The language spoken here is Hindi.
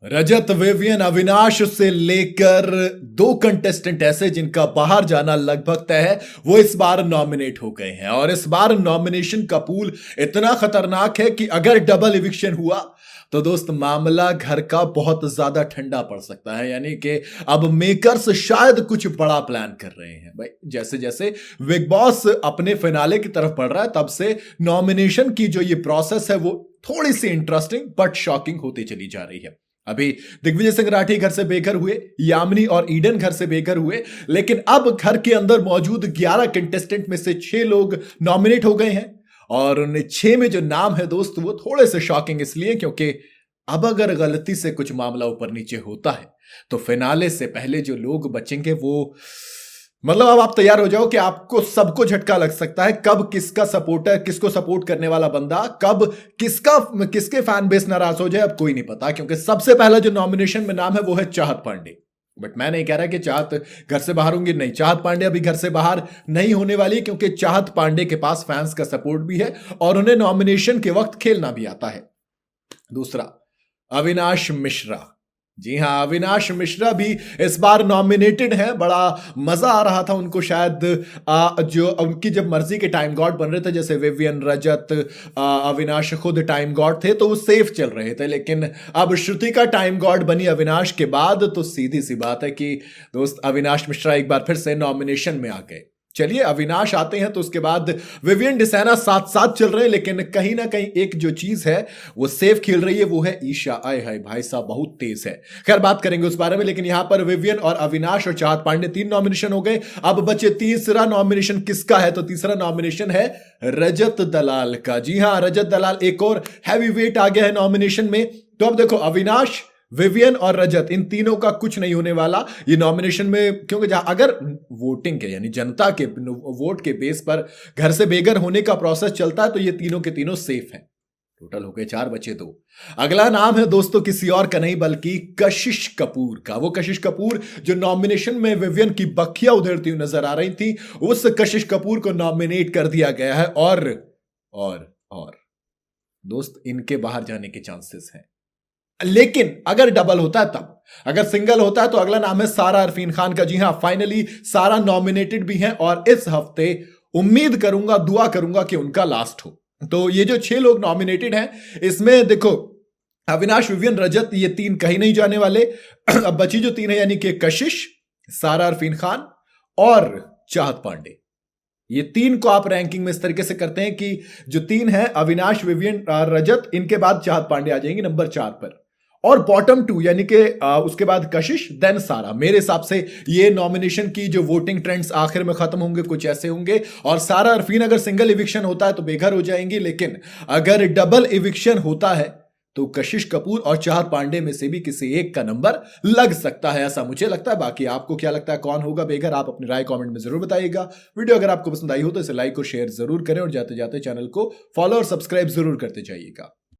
रजत, विवियन, अविनाश से लेकर दो कंटेस्टेंट ऐसे जिनका बाहर जाना लगभग तय है, वो इस बार नॉमिनेट हो गए हैं। और इस बार नॉमिनेशन का पूल इतना खतरनाक है कि अगर डबल इविक्शन हुआ तो दोस्त मामला घर का बहुत ज्यादा ठंडा पड़ सकता है। यानी कि अब मेकर्स शायद कुछ बड़ा प्लान कर रहे हैं भाई। जैसे जैसे बिग बॉस अपने फिनाले की तरफ बढ़ रहा है, तब से नॉमिनेशन की जो ये प्रोसेस है वो थोड़ी सी इंटरेस्टिंग बट शॉकिंग होती चली जा रही है। अभी दिग्विजय सिंह राठी घर से बेघर हुए, यामिनी और ईडन घर से बेघर हुए, लेकिन अब घर के अंदर मौजूद 11 कंटेस्टेंट में से 6 लोग नॉमिनेट हो गए हैं। और उन 6 में जो नाम है दोस्त वो थोड़े से शॉकिंग इसलिए क्योंकि अब अगर गलती से कुछ मामला ऊपर नीचे होता है तो फिनाले से पहले जो लोग बचेंगे वो मतलब अब आप तैयार हो जाओ कि आपको सबको झटका लग सकता है। कब किसका सपोर्टर, किसको सपोर्ट करने वाला बंदा, कब किसके फैन बेस नाराज हो जाए अब कोई नहीं पता। क्योंकि सबसे पहला जो नॉमिनेशन में नाम है वो है चाहत पांडे। बट मैं नहीं कह रहा कि चाहत घर से बाहर होंगी, नहीं, चाहत पांडे अभी घर से बाहर नहीं होने वाली, क्योंकि चाहत पांडे के पास फैंस का सपोर्ट भी है और उन्हें नॉमिनेशन के वक्त खेलना भी आता है। दूसरा, अविनाश मिश्रा। जी हां, अविनाश मिश्रा भी इस बार नॉमिनेटेड है। बड़ा मजा आ रहा था उनको शायद जो उनकी जब मर्जी के टाइम गॉड बन रहे थे, जैसे विवियन, रजत, अविनाश खुद टाइम गॉड थे तो वो सेफ चल रहे थे। लेकिन अब श्रुति का टाइम गॉड बनी अविनाश के बाद तो सीधी सी बात है कि दोस्त अविनाश मिश्रा एक बार फिर से नॉमिनेशन में आ गए। चलिए, अविनाश आते हैं तो उसके बाद विवियन डिसाना साथ साथ चल रहे हैं, लेकिन कहीं ना कहीं एक जो चीज है वो सेफ खेल रही है, वो है ईशा। आए हाय भाई साहब, बहुत तेज है। खैर, बात करेंगे उस बारे में। लेकिन यहां पर विवियन और अविनाश और चाहत पांडे 3 नॉमिनेशन हो गए। अब बचे तीसरा नॉमिनेशन किसका है, तो तीसरा नॉमिनेशन है रजत दलाल का। जी हां, रजत दलाल एक और हैवी वेट आ गया है नॉमिनेशन में। तो अब देखो, अविनाश, विवियन और रजत, इन तीनों का कुछ नहीं होने वाला ये नॉमिनेशन में, क्योंकि जहां अगर वोटिंग के यानी जनता के वोट के बेस पर घर से बेघर होने का प्रोसेस चलता है तो ये तीनों के तीनों सेफ हैं। टोटल हो गए 4, बचे 2। अगला नाम है दोस्तों किसी और का नहीं बल्कि कशिश कपूर का। वो कशिश कपूर जो नॉमिनेशन में विवियन की बखिया उधेड़ती हुई नजर आ रही थी, उस कशिश कपूर को नॉमिनेट कर दिया गया है। और दोस्त, इनके बाहर जाने के चांसेस हैं। लेकिन अगर डबल होता है तब, अगर सिंगल होता है तो अगला नाम है सारा अरफीन खान का। जी हां, फाइनली सारा नॉमिनेटेड भी हैं और इस हफ्ते उम्मीद करूंगा, दुआ करूंगा कि उनका लास्ट हो। तो ये जो 6 लोग नॉमिनेटेड हैं, इसमें देखो अविनाश, विवियन, रजत, ये 3 कहीं नहीं जाने वाले। अब बची जो 3 है यानी कि कशिश, सारा अरफीन खान और चाहत पांडे, ये 3 को आप रैंकिंग में इस तरीके से करते हैं कि जो 3 है अविनाश, विवियन, रजत, इनके बाद चाहत पांडे आ जाएंगे नंबर 4 पर। और बॉटम 2 यानी कि उसके बाद कशिश, देन सारा। मेरे हिसाब से ये नॉमिनेशन की जो वोटिंग ट्रेंड्स आखिर में खत्म होंगे कुछ ऐसे होंगे। और सारा अरफीन अगर सिंगल इविक्शन होता है तो बेघर हो जाएंगी, लेकिन अगर डबल इविक्शन होता है तो कशिश कपूर और चाहत पांडे में से भी किसी एक का नंबर लग सकता है, ऐसा मुझे लगता है। बाकी आपको क्या लगता है, कौन होगा बेघर? आप अपनी राय कमेंट में जरूर बताइएगा। वीडियो अगर आपको पसंद आई हो तो इसे लाइक और शेयर जरूर करें और जाते जाते चैनल को फॉलो और सब्सक्राइब जरूर करते जाइएगा।